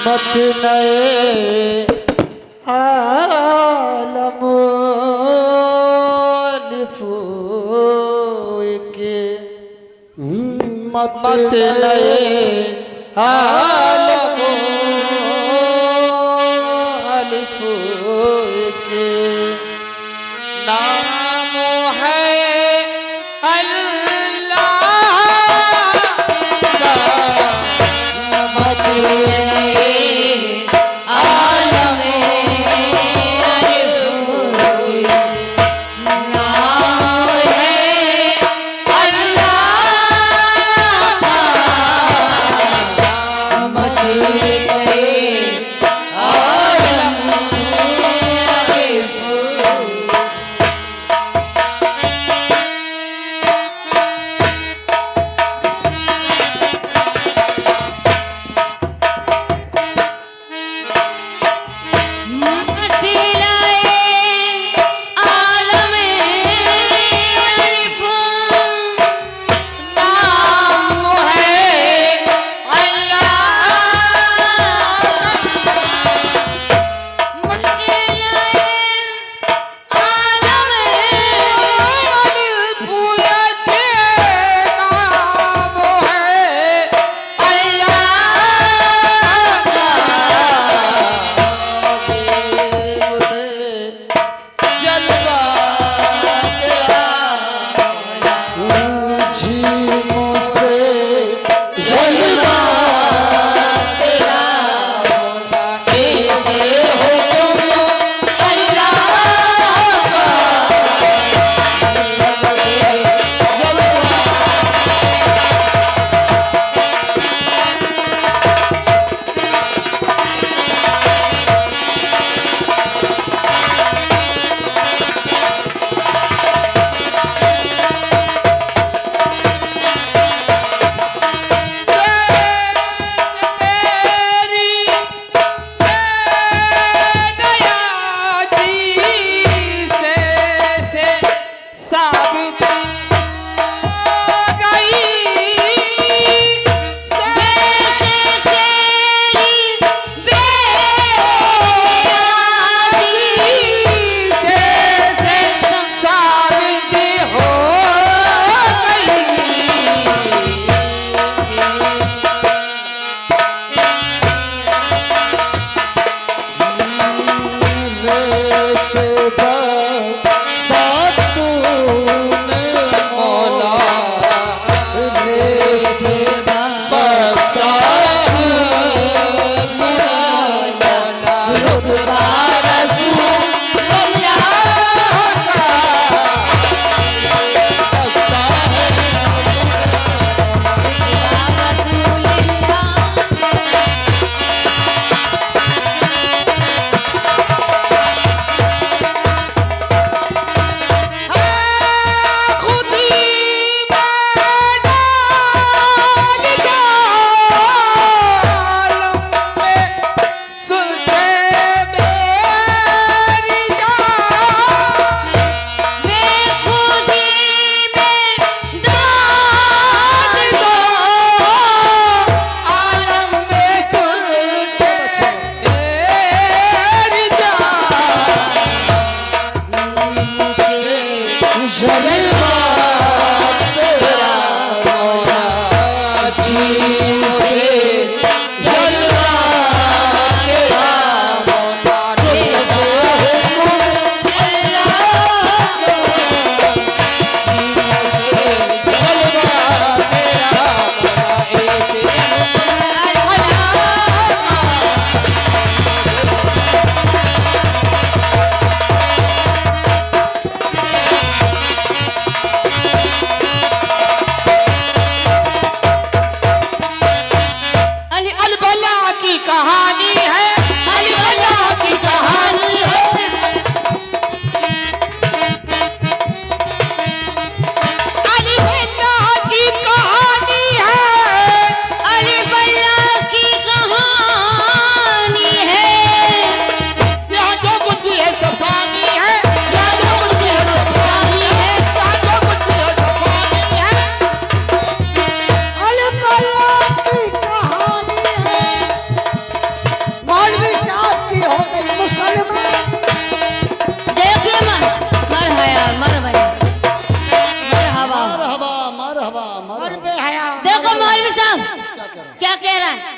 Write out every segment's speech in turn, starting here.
मत नए आलम के मत नए आलम के नाम है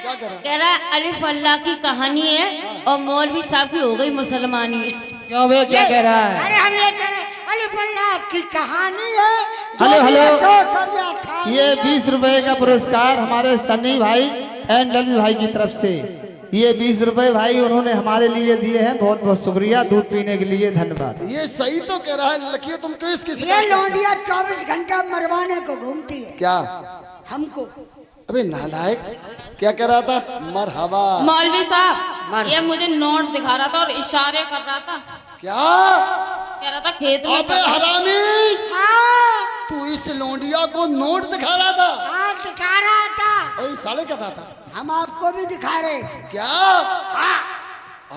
क्या कह रहा? कह रहा है अलिफ अल्लाह की कहानी है और मौलवी साहब की हो गई मुसलमानी है। क्यों बे क्या कह रहा है? अरे हम ये कह रहे अलिफ अल्लाह की कहानी है। हेलो हेलो, सो ये 20 रुपए का पुरस्कार हमारे सन्नी भाई एंड ललित भाई की तरफ से। ये 20 रुपए भाई उन्होंने हमारे लिए दिए हैं, बहुत बहुत शुक्रिया। दूध पीने के लिए धन्यवाद। ये सही तो कह रहा है लकी, तुम क्यों इसकी ये शिकायत? लौंडिया 24 घंटा मरवाने को घूमती है क्या? हमको। अबे नालायक, क्या कह रहा था? मरहबा। मौलवी साहब ये मुझे नोट दिखा रहा था और इशारे कर रहा था। क्या? कह रहा था खेत में अबे हरामी, हाँ तू इस लौंडिया को नोट दिखा रहा था? हाँ दिखा रहा था। ओए साले क्या रहा था? हम आपको भी दिखा रहे। क्या? हाँ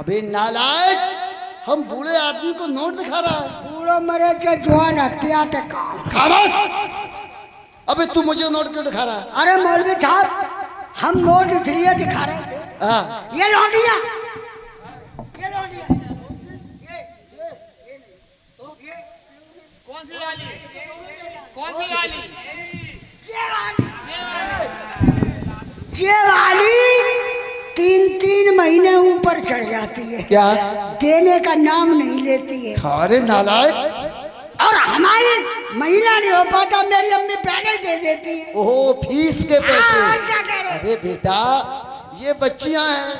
अबे नालायक, हम बूढ़े आदमी को नोट दिखा रहा है? बूढ़ो मरे के जवान हत्या के काम। खामोश! अबे तू मुझे नोट क्यों दिखा रहा है? अरे मौलवी साहब हम नोट इसलिए दिखा रहे थे, हाँ। ये लौंडिया ये वाली 3-3 महीने ऊपर चढ़ जाती है, क्या? देने का नाम नहीं लेती है। अरे नालायक, और हमारी महिला नहीं हो पाता, मेरी अम्मी पहले दे देती है। ओहो फीस के हाँ, पैसे। और क्या कह रहे? अरे बेटा, ये बच्चियां हैं,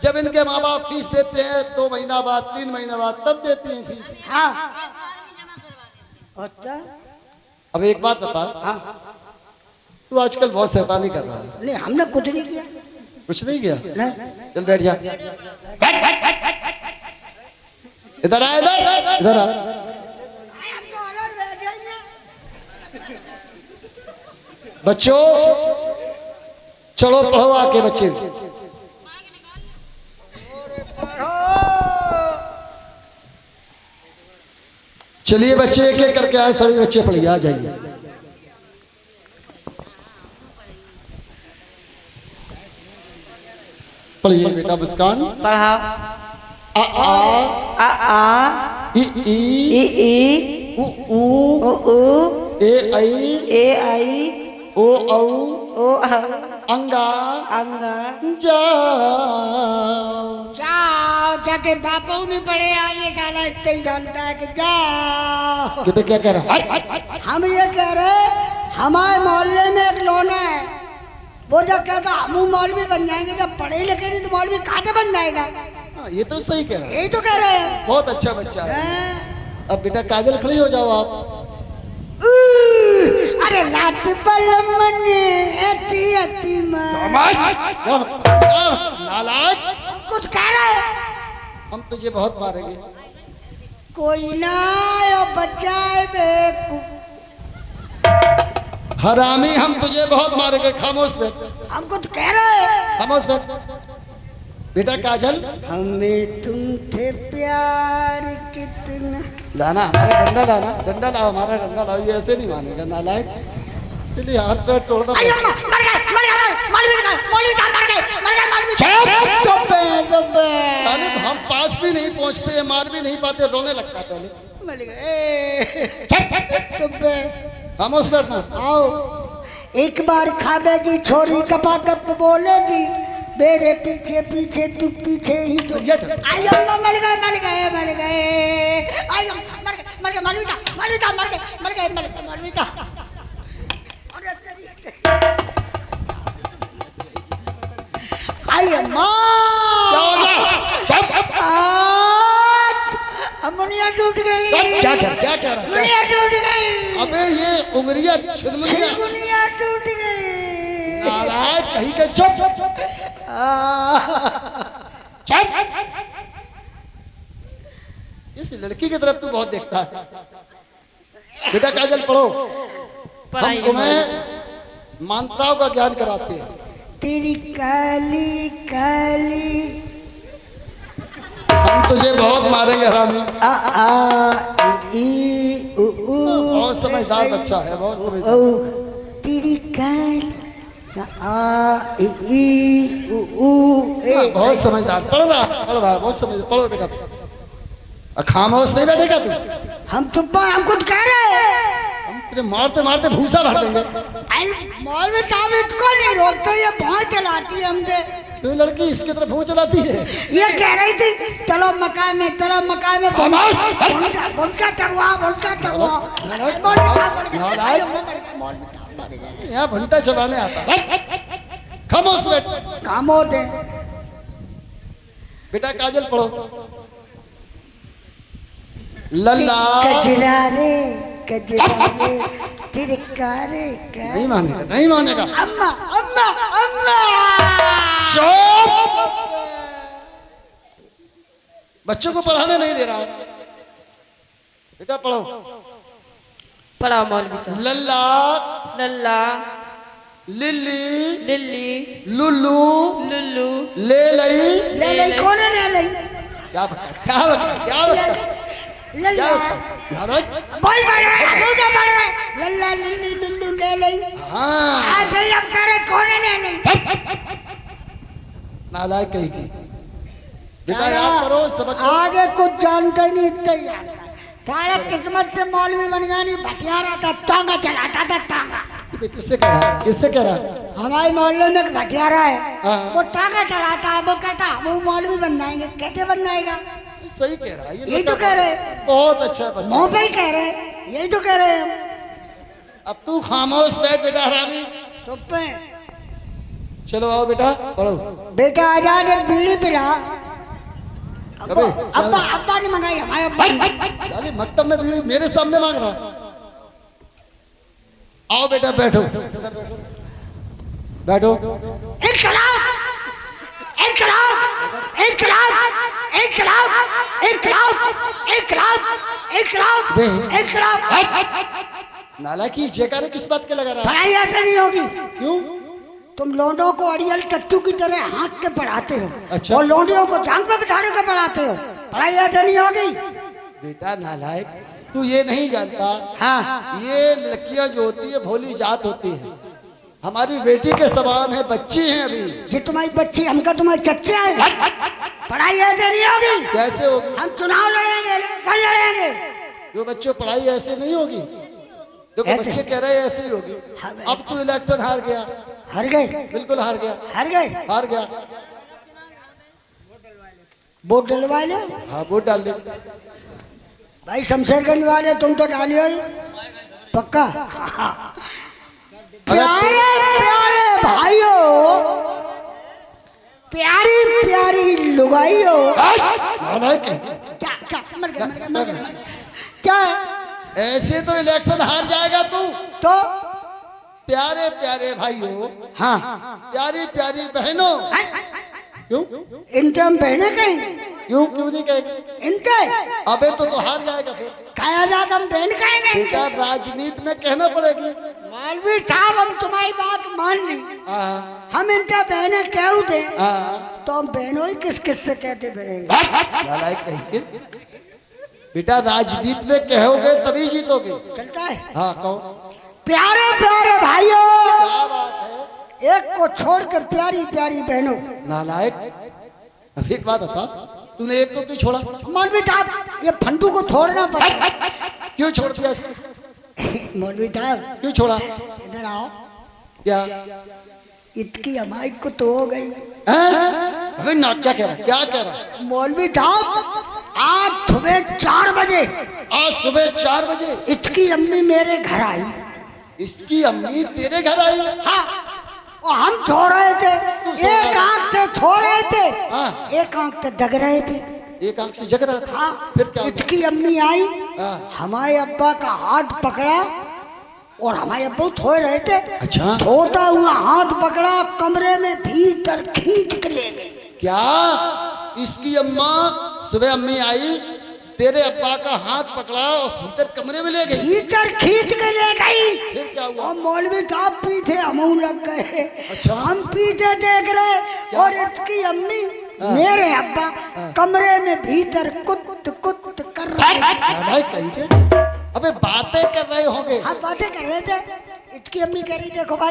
जब इनके माँ बाप फीस देते हैं 2 महीना बाद 3 महीना बाद तब देती हैं फीस। हाँ अच्छा अब एक बात बता, हाँ तू आजकल बहुत शैतानी कर रहा है। नहीं हमने कुछ नहीं किया। कुछ नहीं किया? नहीं चल बैठ जा। इधर आ, इधर इधर आ। बच्चों चलो पढ़ो आके बच्चे। चलिए बच्चे एक एक करके आए, सभी बच्चे पढ़िए, आ जाइए। पढ़िए बेटा मुस्कान। पढ़ाओ। आ आ आ ई ई ई उ ऊ ए आई ओ औ अंगा जा। जाओ जाके बापू नहीं पड़े आगे, साला इतना ही जानता है कि जाओ। कितने क्या कह रहा है? हम ये कह रहे हमारे मोहल्ले में एक लोना है, वो जब कहता हम मौलवी बन जाएंगे, जब पढ़े लिखे नहीं तो मौलवी कहाँ से बन जाएगा? हाँ, ये तो सही कह रहा है। यही तो कह रहे हैं। बहुत अच्छा बच्चा है। हैं? अब बेटा काजल खड़ी हो जाओ आप। अरे रात बलमन एती एती माँ, नालायक, हम कुछ कह रहे हैं। हम तुझे बहुत मारेंगे। कोई ना आयो बचाए बेकू, हरामी, हम तुझे बहुत मारेंगे। खामोश बैठ, हम कुछ कह रहे हैं। खामोश बैठ। बेटा काजल, हमें तुमसे प्यार कितना। लाना हमारा डंडा, लाना डंडा लाओ, हमारा डंडा लाओ। ये ऐसे नहीं मानेगा नालायक। चलिए हाथ पैर तोड़ दो। अरे मर गए मौलवी साहब मर गए। तालिब, हम पास भी नहीं पहुंचते, मार भी नहीं पाते, रोने लगता है पहले। मर गए। खामोश बैठना। आओ एक बार खाबेगी छोरी कपा कप बोलेगी, मेरे पीछे पीछे तू पीछे ही तो। आई अम्मा मर गए आई मर गए मौलवी साहब मर गए मौलवी साहब। अरे आई अम्मा मुनिया टूट गई। क्या कह रहा है? मुनिया टूट गई। अबे ये उंगलियां छिलमुनिया। मुनिया टूट गई। नालायक कहीं का। चुप चुप। इस लड़की की तरफ तू बहुत देखता है। बेटा काजल पढ़ो, हम तुम्हें मंत्राओं का ज्ञान कराते हैं। तेरी काली काली, हम तुझे बहुत मारेंगे हरामी। आ आ ई उ ऊ, बहुत समझदार बच्चा है, बहुत समझदार। तेरी काली आ ई उ ऊ ए। बहुत समझदार, पढ़ रहा है, बहुत समझदार। पढ़ो बेटा। खामोश नहीं बैठेगा तू? हम कुछ कह रहे हैं। हम तेरे मारते मारते भूसा भर देंगे। मौलवी साहब इसको नहीं रोकते, ये बहुत चलाती है हमसे। क्यों लड़की इसकी तरफ भूं चलाती है? ये कह रही थी चलो मकान में, चलो मकान में बुनका टबुआ। यहाँ भंटा चलाने आता है। खामोश बैठ। काम होते बेटा काजल पढ़ो। लल्ला कजरा रे तिरकारे का। नहीं मानेगा, नहीं मानेगा। अम्मा अम्मा अम्मा। चुप! बच्चों को पढ़ाने नहीं दे रहा। बेटा पढ़ो। पढ़ाओ मौलवी साहब। लल्ला लल्ला लिल्ली लिल्ली लुल्लू लुल्लू ले लई। ले ले कौन है ले ले? क्या बता, क्या बता, क्या बता, लल्ला क्या बता? महाराज भाई पढ़ रहे हैं, मुझे पढ़ रहे हैं। लल्ला लिल्ली लुल्लू ले ले। हाँ आज ही अब करे कौन है ले ले? नालायक कहीं की। बेटा याद करो सबक। आगे कुछ जानते नहीं, इतना ही जानता। तारा किस्मत से मौलवी बन गया, नहीं भटियारा था, टांगा चलाता था टांगा। किससे कह रहा है? किससे कह रहा है? हमारे मोहल्ले में एक भटियारा है, हाँ। वो टांगा चलाता है। वो कहता वो मौलवी बन जाएंगे। कैसे बन जाएगा? सही कह रहा है। यही तो कह रहे, बहुत अच्छा बच्चा। मुंह पे ही कह रहे, यही तो कह रहे हम। अब तू खामोश बैठ बेटा हरामी। तो पे चलो आओ बेटा पढ़ो। बेटा आजाद एक बीड़ी पिला। अबे, अब्बा अब्बा ने मंगाई, हमारे अब्बा ने। साले मकतब में बीड़ी मेरे सामने मांग रहा। आओ बेटा बैठो, बैठो। इनकलाब इनकलाब इनकलाब इनकलाब इनकलाब इनकलाब इनकलाब इनकलाब। नालायकी जयकारे किस बात के लगा रहा है? पढ़ाई ऐसे नहीं होगी। क्यों? तुम लोंडों को अड़ियल टट्टू की तरह हाँक के पढ़ाते हो, अच्छा। और लोंडियों को जांग पे बिठाने के पढ़ाते हो। पढ़ाई ऐसे नहीं होगी। बेटा नालायक, तू ये नहीं जानता। हाँ ये लड़कियां जो होती है भोली जात होती है। हमारी बेटी के समान है, बच्ची है अभी। जी तुम्हारी बच्ची, हमका तुम्हारे चच्चे हैं। पढ़ाई ऐसे नहीं होगी। कैसे होगी? हम चुनाव लड़ेंगे, इलेक्शन लड़ेंगे। जो बच्चों पढ़ाई ऐसे नहीं होगी। देखो ऐसे? बच्चे कह रहे हैं ऐसे ही होगी। हाँ, अब तू इलेक्शन हार गया, हार गए बिल्कुल हार गया, हार गए। हार गया। वोट डलवा ले हाँ वोट डाल दे। भाई। शमशेरगंज वाले तुम तो डालियो ही पक्का। प्यारे प्यारे भाइयों, प्यारी प्यारी लुगाइयों। नालायक है। क्या क्या मर गया मर गया मर गया क्या है? ऐसे तो इलेक्शन हार जाएगा तू। तो प्यारे प्यारे भाइयों, हाँ प्यारी प्यारी बहनों। क्यों? इनके हम बहने कहेंगे? क्यों क्यों नहीं कहेंगे? इनके अबे तो हार जाएगा फिर। कहा जाता हम बहन कहेंगे बेटा इनके? राजनीति में कहना पड़ेगी। मौलवी साहब हम तुम्हारी बात मान ली, हाँ हम इनके बहने कह दे हाँ। तो हम बहनों ही किस किस से कहते फिरेंगे? नालायक कहिए। बेटा राजनीति में कहोगे तभी जीतोगे। चलता है। हाँ कहो। प्यारे प्यारे भाइयों, क्या बात है? एक को छोड़कर प्यारी प्यारी बहनों। नालायक, अब एक बात बता, तूने एक को क्यों छोड़ा? मौलवी साहब ये फंटू को छोड़ना पड़ा। क्यों छोड़ दिया इसको? मौलवी साहब क्यों छोड़ा? इधर आओ। क्या? इतकी हमारी को तो हो गई। अबे ना, क्या कह रहा है? क्या कह रहा है? मौलवी साहब आज सुबह 4 बजे, आज सुबह 4 बजे इसकी अम्मी मेरे घर आई। इसकी अम्मी तेरे घर आई? हाँ, और हम सो रहे थे, एक आंख से सो रहे थे, हाँ। एक आंख से जग रहे थे। एक आंख से जग रहा था। हाँ, फिर क्या हुआ? इसकी अम्मी आई, हाँ। हमारे अब्बा का हाथ पकड़ा, और हमारे अब्बा सो रहे थे। अच्छा। सोता हुआ हाथ पकड़ा, कमरे में भीतर खींच के ले गए। क्या? इसकी अम्मा सुबह अम्मी आई, तेरे अब्बा का हाथ पकड़ा और भीतर कमरे में ले गई। भीतर खींच के ले गई। फिर क्या हुआ? और मौलवी साहब पीछे हम लग गए। अच्छा। हम पीछे देख रहे, और इसकी अम्मी मेरे अब्बा कमरे में भीतर कुत कुत कर रहे थे। अबे बातें कर रहे होंगे। हाँ बातें कर रहे थे। इसकी अम्मी कह रही देखो भाई